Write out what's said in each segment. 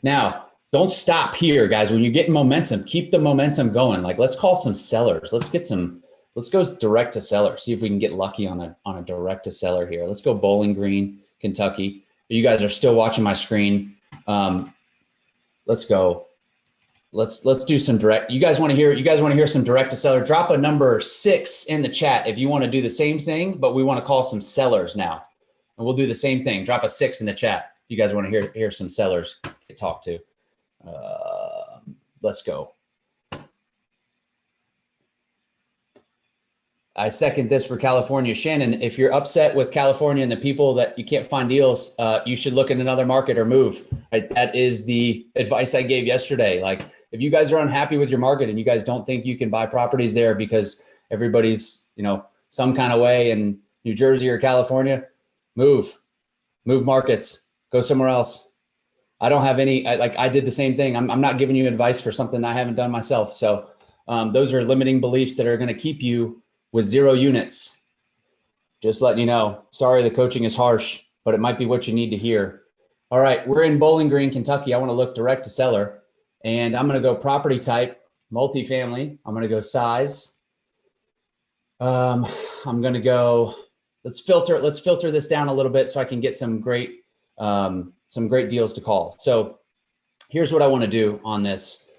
Now, don't stop here, guys. When you're getting momentum, keep the momentum going. Like, let's call some sellers. Let's go direct to seller. See if we can get lucky on a direct to seller here. Let's go Bowling Green, Kentucky. You guys are still watching my screen. Let's go. Let's do some direct. You guys want to hear some direct to seller? Drop a number 6 in the chat if you want to do the same thing, but we want to call some sellers now. And we'll do the same thing. Drop a 6 in the chat. You guys want to hear some sellers to talk to. Let's go. I second this for California. Shannon, if you're upset with California and the people that you can't find deals, you should look in another market or move. Right? That is the advice I gave yesterday. Like, if you guys are unhappy with your market and you guys don't think you can buy properties there because everybody's, some kind of way in New Jersey or California, move markets, go somewhere else. I don't have any, I did the same thing. I'm not giving you advice for something I haven't done myself. So those are limiting beliefs that are going to keep you with 0 units. Just letting you know. Sorry, the coaching is harsh, but it might be what you need to hear. All right, we're in Bowling Green, Kentucky. I want to look direct to seller, and I'm going to go property type, multifamily. I'm going to go size. I'm going to go. Let's filter this down a little bit so I can get some great deals to call. So here's what I want to do on this.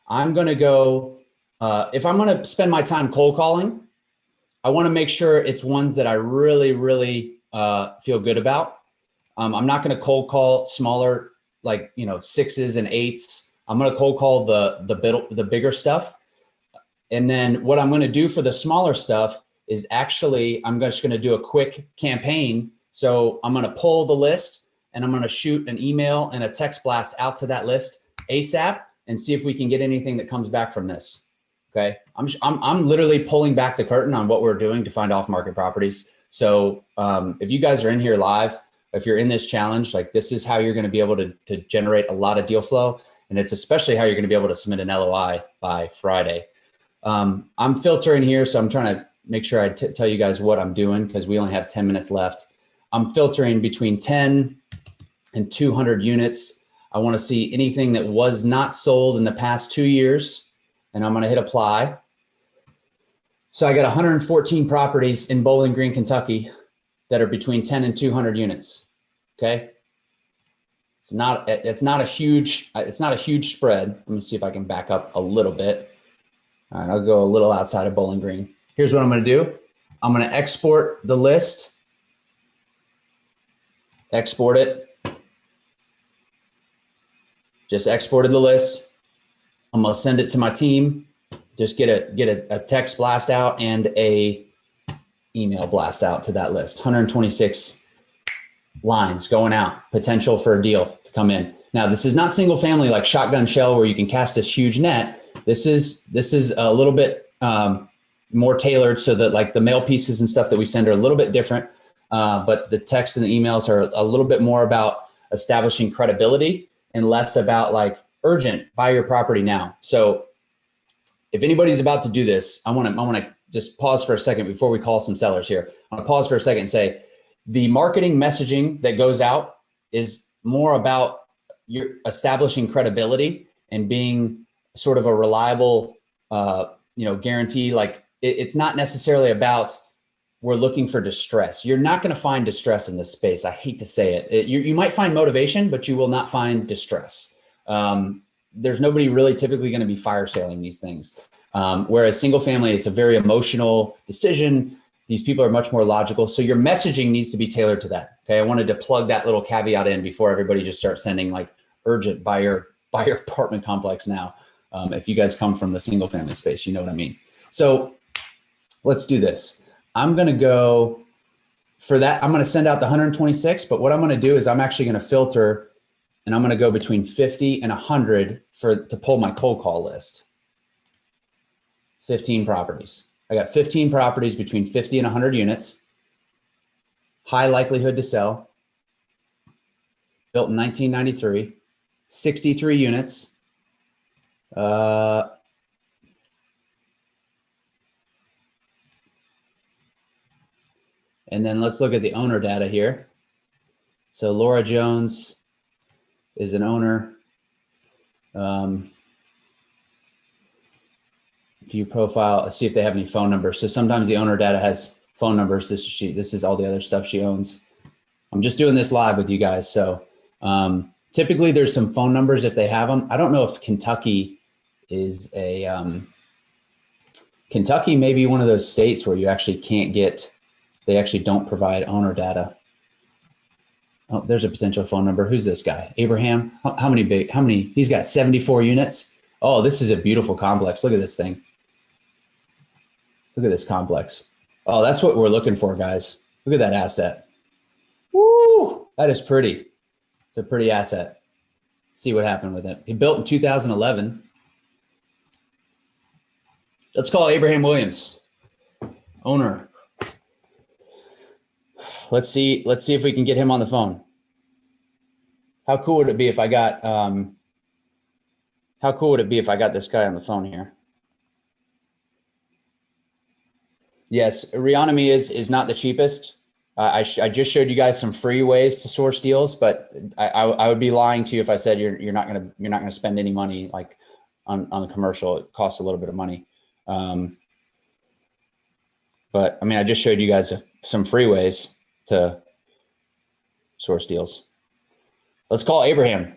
I'm going to go. If I'm going to spend my time cold calling, I want to make sure it's ones that I really, really feel good about. I'm not going to cold call smaller, like 6s and 8s. I'm going to cold call the bigger stuff. And then what I'm going to do for the smaller stuff is actually I'm just going to do a quick campaign. So I'm going to pull the list and I'm going to shoot an email and a text blast out to that list ASAP and see if we can get anything that comes back from this. Okay, I'm literally pulling back the curtain on what we're doing to find off-market properties. So if you guys are in here live, if you're in this challenge, like, this is how you're going to be able to generate a lot of deal flow, and it's especially how you're going to be able to submit an LOI by Friday. I'm filtering here, so I'm trying to make sure I tell you guys what I'm doing because we only have 10 minutes left. I'm filtering between 10 and 200 units. I want to see anything that was not sold in the past 2 years. And I'm going to hit apply. So I got 114 properties in Bowling Green, Kentucky that are between 10 and 200 units. Okay. It's not a huge spread. Let me see if I can back up a little bit. All right, I'll go a little outside of Bowling Green. Here's what I'm going to do. I'm going to export the list. Export it. Just exported the list. I'm going to send it to my team. Just get a text blast out and a email blast out to that list. 126 lines going out, potential for a deal to come in. Now, this is not single family like shotgun shell where you can cast this huge net. This is a little bit more tailored so that, like, the mail pieces and stuff that we send are a little bit different. But the texts and the emails are a little bit more about establishing credibility and less about, like, urgent, buy your property now. So if anybody's about to do this, I want to just pause for a second before we call some sellers here. I want to pause for a second and say the marketing messaging that goes out is more about your establishing credibility and being sort of a reliable, guarantee. Like, it's not necessarily about we're looking for distress. You're not going to find distress in this space. I hate to say it. You might find motivation, but you will not find distress. There's nobody really typically going to be fire sailing these things. Whereas single family, it's a very emotional decision. These people are much more logical. So your messaging needs to be tailored to that. Okay. I wanted to plug that little caveat in before everybody just starts sending, like, urgent buy your apartment complex now. If you guys come from the single family space, you know what I mean? So let's do this. I'm going to go for that. I'm going to send out the 126, but what I'm going to do is I'm actually going to filter, and I'm going to go between 50 and 100 to pull my cold call list. 15 properties. I got 15 properties between 50 and 100 units. High likelihood to sell. Built in 1993. 63 units. And then let's look at the owner data here. So Laura Jones is an owner. View profile, see if they have any phone numbers. So sometimes the owner data has phone numbers. This is all the other stuff she owns. I'm just doing this live with you guys. So typically there's some phone numbers if they have them. I don't know if Kentucky is Kentucky may be one of those states where you actually can't get, they actually don't provide owner data. Oh, there's a potential phone number. Who's this guy? Abraham? How many? He's got 74 units. Oh, this is a beautiful complex. Look at this thing. Look at this complex. Oh, that's what we're looking for, guys. Look at that asset. Woo, that is pretty. It's a pretty asset. See what happened with it. He built in 2011. Let's call Abraham Williams, owner. Let's see if we can get him on the phone. How cool would it be if I got this guy on the phone here? Yes, Reonomy is not the cheapest. I just showed you guys some free ways to source deals, but I would be lying to you if I said you're not gonna spend any money like on the commercial. It costs a little bit of money. But I mean, I just showed you guys some free ways to source deals. Let's call Abraham.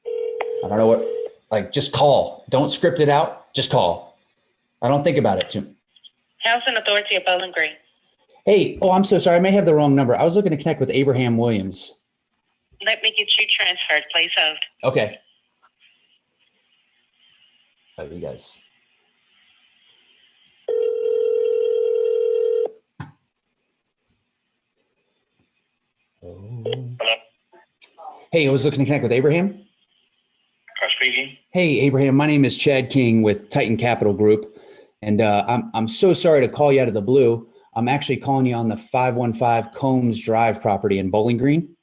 I don't know what, like, just call. Don't script it out. Just call. I don't think about it too. Housing Authority of Bowling Green. Hey, oh, I'm so sorry. I may have the wrong number. I was looking to connect with Abraham Williams. Let me get you transferred. Please hold. Okay. Oh, you guys. Hello. Hey, I was looking to connect with Abraham. Speaking. Hey, Abraham, my name is Chad King with Titan Capital Group, and I'm so sorry to call you out of the blue. I'm actually calling you on the 515 Combs Drive property in Bowling Green.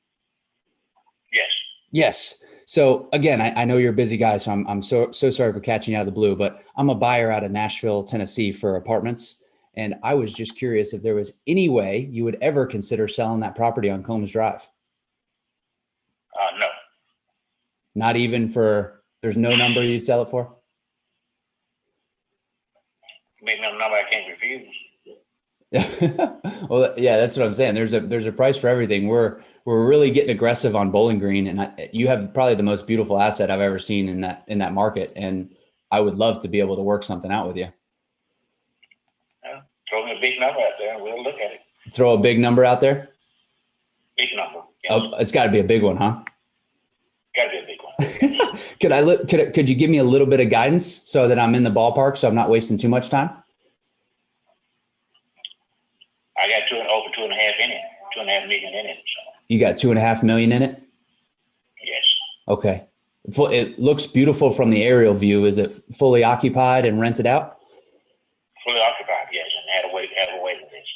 Yes. Yes. So again, I know you're a busy guy, so I'm so sorry for catching you out of the blue, but I'm a buyer out of Nashville, Tennessee for apartments. And I was just curious if there was any way you would ever consider selling that property on Combs Drive. No. Not even for, there's no number you'd sell it for? Maybe no number I can't refuse. Well, yeah, that's what I'm saying. There's a price for everything. We're really getting aggressive on Bowling Green, and you have probably the most beautiful asset I've ever seen in that market. And I would love to be able to work something out with you. Throw me a big number out there and we'll look at it. Throw a big number out there? Big number. Yes. Oh, it's got to be a big one, huh? Got to be a big one. Could you give me a little bit of guidance so that I'm in the ballpark, so I'm not wasting too much time? I got over 2.5 in it, 2.5 million in it. So. You got 2.5 million in it? Yes. Okay. It looks beautiful from the aerial view. Is it fully occupied and rented out? Fully occupied, yes, and have a waiting list.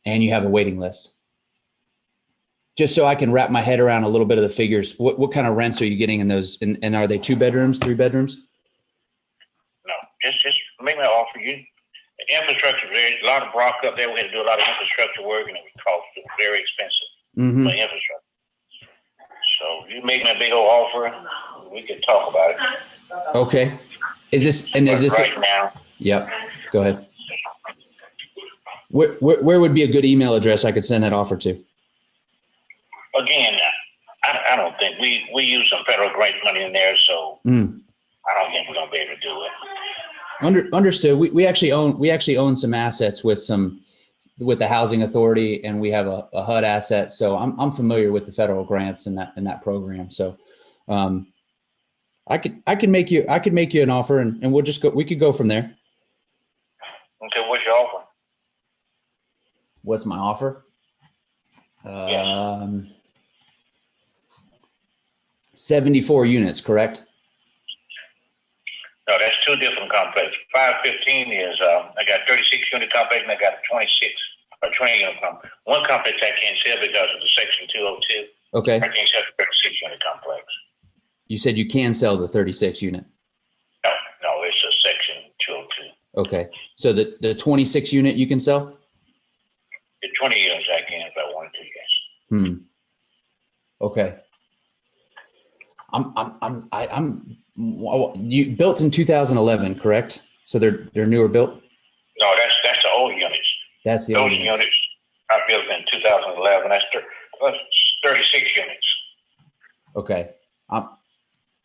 And you have a waiting list. Just so I can wrap my head around a little bit of the figures, what kind of rents are you getting in those? And are they 2 bedrooms, 3 bedrooms? No, just make me an offer. The infrastructure, there's a lot of rock up there. We had to do a lot of infrastructure work, and it would cost very expensive for infrastructure. So you make me a big old offer, we could talk about it. Okay. Is this right now? Yep. Go ahead. Where would be a good email address I could send that offer to? Again, I don't think we use some federal grant money in there, so I don't think we're gonna be able to do it. Understood. We actually own some assets with the housing authority, and we have a HUD asset. So I'm familiar with the federal grants in that program. So I could make you an offer, and we could go from there. Okay, what's your offer? What's my offer? Yes. 74 units, correct? No, that's 2 different complexes. 515 is I got 36 unit complex, and I got a 26 or 20 unit complex. One complex I can't sell because of the Section 202. Okay. I can't sell the 36 unit complex. You said you can sell the 36 unit. No, it's a Section 202. Okay, so the 26 unit you can sell? The 20 units I can if I wanted to, yes. Okay. You built in 2011, correct? So they're newer built. No, that's the old units. That's the Those old units. I built in 2011. That's 36 units. Okay.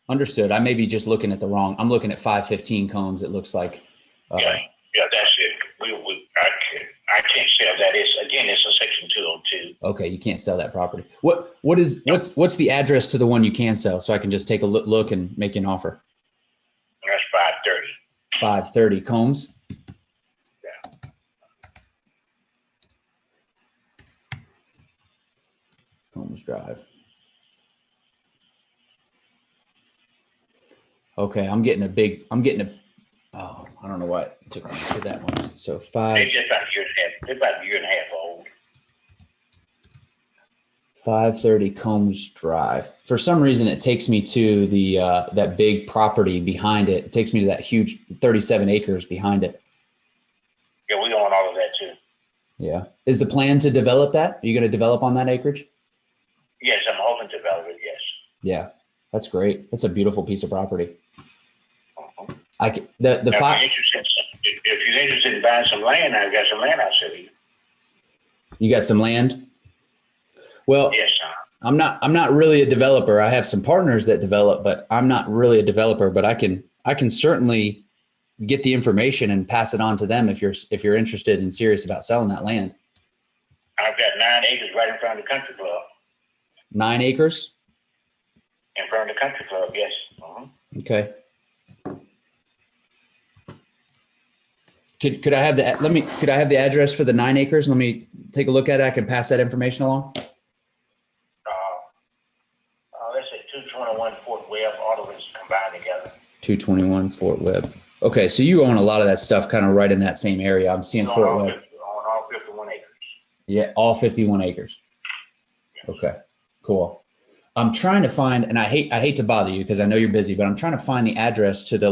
Understood. I may be just looking at the wrong. I'm looking at 515 cones. It looks like. Yeah, that's it. I can't sell that. It's a Section 202. Okay, you can't sell that property. What's the address to the one you can sell, so I can just take a look and make you an offer? That's 530. 530 Combs. Yeah. Combs Drive. Okay, I'm getting a. Oh, I don't know what took me to that one. So 5. They're just about a year and a half. They're about a year and a half old. 530 Combs Drive. For some reason, it takes me to the that big property behind it. It takes me to that huge 37 acres behind it. Yeah, we own all of that too. Yeah. Is the plan to develop that? Are you going to develop on that acreage? Yes, I'm hoping to develop it. Yes. Yeah, that's great. That's a beautiful piece of property. If you're interested in buying some land, I've got some land out there. You got some land? Well, yes, sir. I'm not really a developer. I have some partners that develop, but I'm not really a developer. But I can certainly get the information and pass it on to them if you're interested and serious about selling that land. I've got 9 acres right in front of the country club. 9 acres? In front of the country club, yes. Okay. Could I have the address for the 9 acres? Let me take a look at it. I can pass that information along. Let's say 221 Fort Webb, all of it's combined together. 221 Fort Webb. Okay, so you own a lot of that stuff kind of right in that same area. I'm seeing Fort Webb. On all 51 acres. Yeah, all 51 acres. Yes. Okay, cool. I'm trying to find, and I hate to bother you because I know you're busy, but I'm trying to find the address to the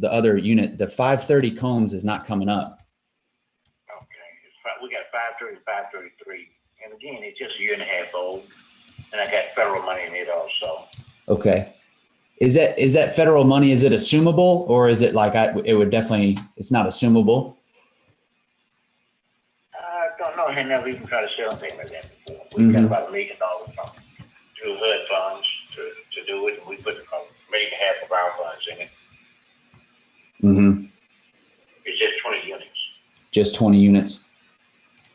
other unit. The 530 Combs is not coming up. Okay, we got 530, 533, and again, it's just a year and a half old, and I got federal money in it also. Okay, is that federal money? Is it assumable, or is it like it's not assumable? I don't know. I never even tried to sell anything like that before. We got about $1 million through HUD funds to do it, and we put maybe half of our funds in it. Mm-hmm. It's just 20 units. Just 20 units.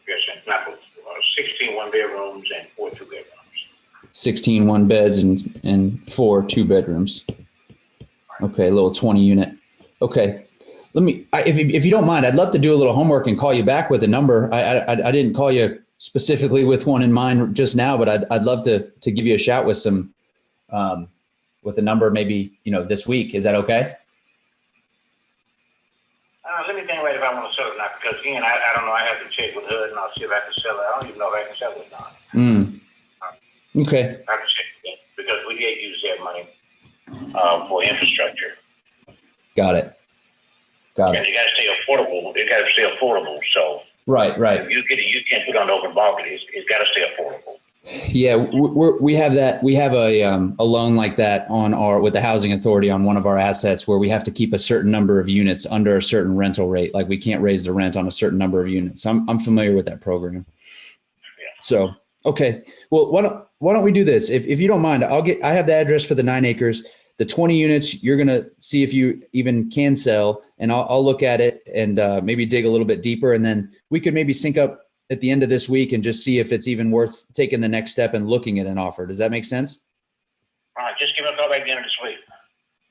Yes, and not 16 one-bedrooms and 4 two-bedrooms. 16 one-beds and 4 two-bedrooms. Okay, a little 20 unit. Okay, if you don't mind, I'd love to do a little homework and call you back with a number. I didn't call you specifically with one in mind just now, but I'd love to give you a shout with some with a number maybe this week. Is that okay? Let me think about if I want to sell it or not, because again, I don't know. I have to check with HUD and I'll see if I can sell it. I don't even know if I can sell it or not. Okay. I have to check it because we did use that money for infrastructure. Got it. And you got to stay affordable. It got to stay affordable. So right. You can't put on the open market. It's got to stay affordable. Yeah, we have that. We have a loan like that with the housing authority on one of our assets where we have to keep a certain number of units under a certain rental rate. Like we can't raise the rent on a certain number of units. I'm familiar with that program. Yeah. So, okay. Well, why don't we do this? If you don't mind, I have the address for the 9 acres, the 20 units. You're going to see if you even can sell, and I'll look at it and maybe dig a little bit deeper. And then we could maybe sync up at the end of this week and just see if it's even worth taking the next step and looking at an offer. Does that make sense? All right, just give me a call back at the end of this week.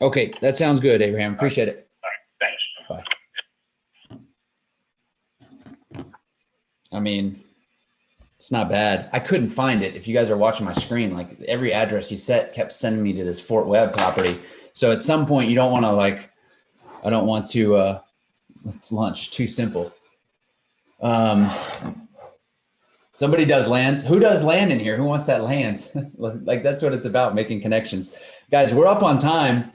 Okay, that sounds good, Abraham. Appreciate it. All right, thanks. Bye. I mean, it's not bad. I couldn't find it. If you guys are watching my screen, like every address he kept sending me to this Fort Webb property. So at some point you don't want to I don't want to lunch, too simple. Somebody does land. Who does land in here? Who wants that land? That's what it's about, making connections. Guys, we're up on time.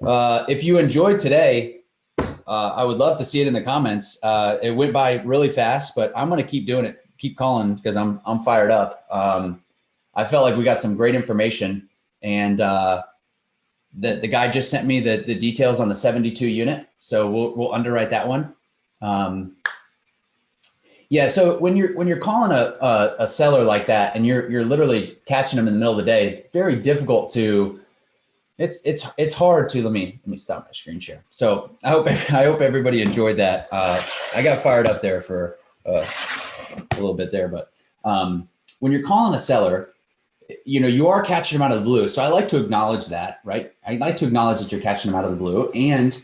If you enjoyed today, I would love to see it in the comments. It went by really fast, but I'm going to keep doing it, keep calling because I'm fired up. I felt like we got some great information, and the guy just sent me the details on the 72 unit. So we'll underwrite that one. Yeah. So when you're calling a seller like that and you're literally catching them in the middle of the day, it's very difficult to, it's hard to, let me stop my screen share. So I hope everybody enjoyed that. I got fired up there for a little bit there, but when you're calling a seller, you are catching them out of the blue. So I like to acknowledge that, right? I like to acknowledge that you're catching them out of the blue, and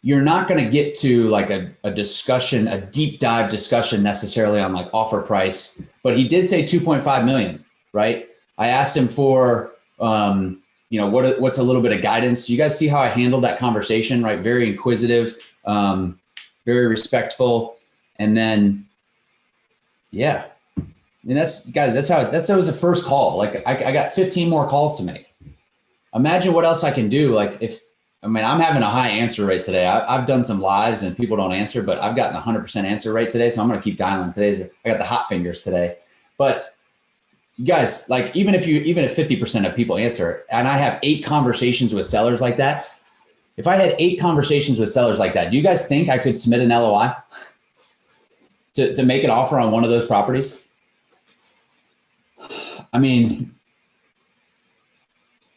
you're not going to get to like a discussion, a deep dive discussion necessarily on like offer price, but he did say 2.5 million, right? I asked him for, what's a little bit of guidance. You guys see how I handled that conversation, right? Very inquisitive, very respectful. And then, yeah, I mean, that's how it was the first call. Like I got 15 more calls to make. Imagine what else I can do. Like I'm having a high answer rate today. I've done some lives and people don't answer, but I've gotten 100% answer rate today. So I'm going to keep dialing. I got the hot fingers today, but you guys, like, even if 50% of people answer and I have 8 conversations with sellers like that, if I had 8 conversations with sellers like that, do you guys think I could submit an LOI to make an offer on one of those properties? I mean,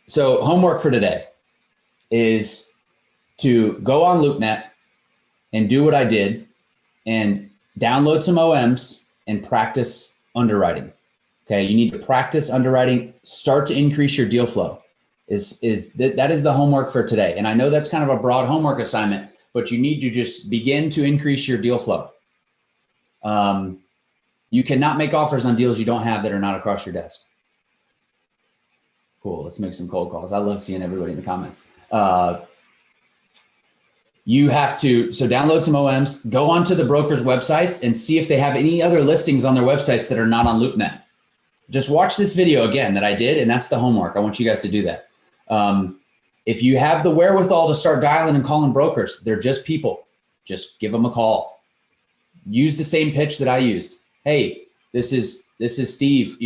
so homework for today is to go on LoopNet and do what I did and download some OMs and practice underwriting. Okay, you need to practice underwriting, start to increase your deal flow. That is the homework for today. And I know that's kind of a broad homework assignment, but you need to just begin to increase your deal flow. You cannot make offers on deals you don't have that are not across your desk. Cool, let's make some cold calls. I love seeing everybody in the comments. You have to, so download some OMs, go onto the broker's websites and see if they have any other listings on their websites that are not on LoopNet. Just watch this video again that I did, and that's the homework. I want you guys to do that. If you have the wherewithal to start dialing and calling brokers, they're just people. Just give them a call. Use the same pitch that I used. Hey, this is Steve.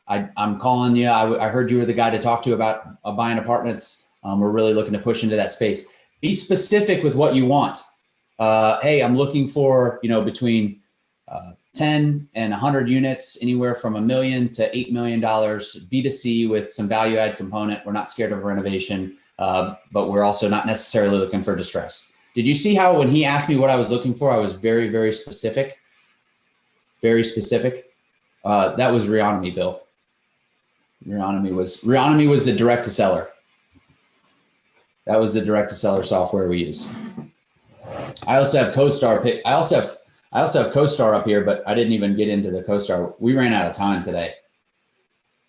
I'm calling you. I heard you were the guy to talk to about buying apartments. We're really looking to push into that space. Be specific with what you want. Hey, I'm looking for, between 10 and 100 units, anywhere from $1 million to $8 million, B2C with some value add component. We're not scared of renovation, but we're also not necessarily looking for distress. Did you see how when he asked me what I was looking for, I was very, very specific? Very specific. That was Reonomy, Bill. Reonomy was the direct to seller. That was the direct to seller software we use. I also have CoStar. I also have CoStar up here, but I didn't even get into the CoStar. We ran out of time today.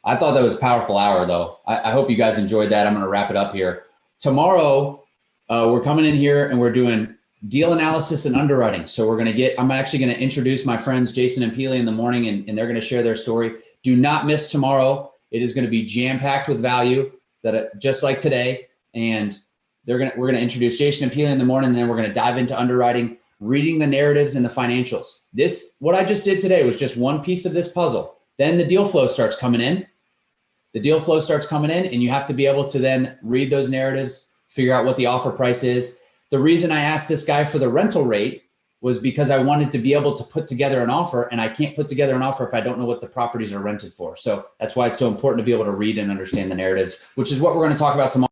I thought that was a powerful hour though. I hope you guys enjoyed that. I'm going to wrap it up here. Tomorrow, we're coming in here and we're doing deal analysis and underwriting. So I'm actually going to introduce my friends, Jason and Peely, in the morning, and they're going to share their story. Do not miss tomorrow. It is going to be jam-packed with value, just like today. And we're going to introduce Jason and Peely in the morning, and then we're going to dive into underwriting, reading the narratives and the financials. What I just did today was just one piece of this puzzle. Then the deal flow starts coming in. And you have to be able to then read those narratives, figure out what the offer price is. The reason I asked this guy for the rental rate was because I wanted to be able to put together an offer, and I can't put together an offer if I don't know what the properties are rented for. So that's why it's so important to be able to read and understand the narratives, which is what we're going to talk about tomorrow.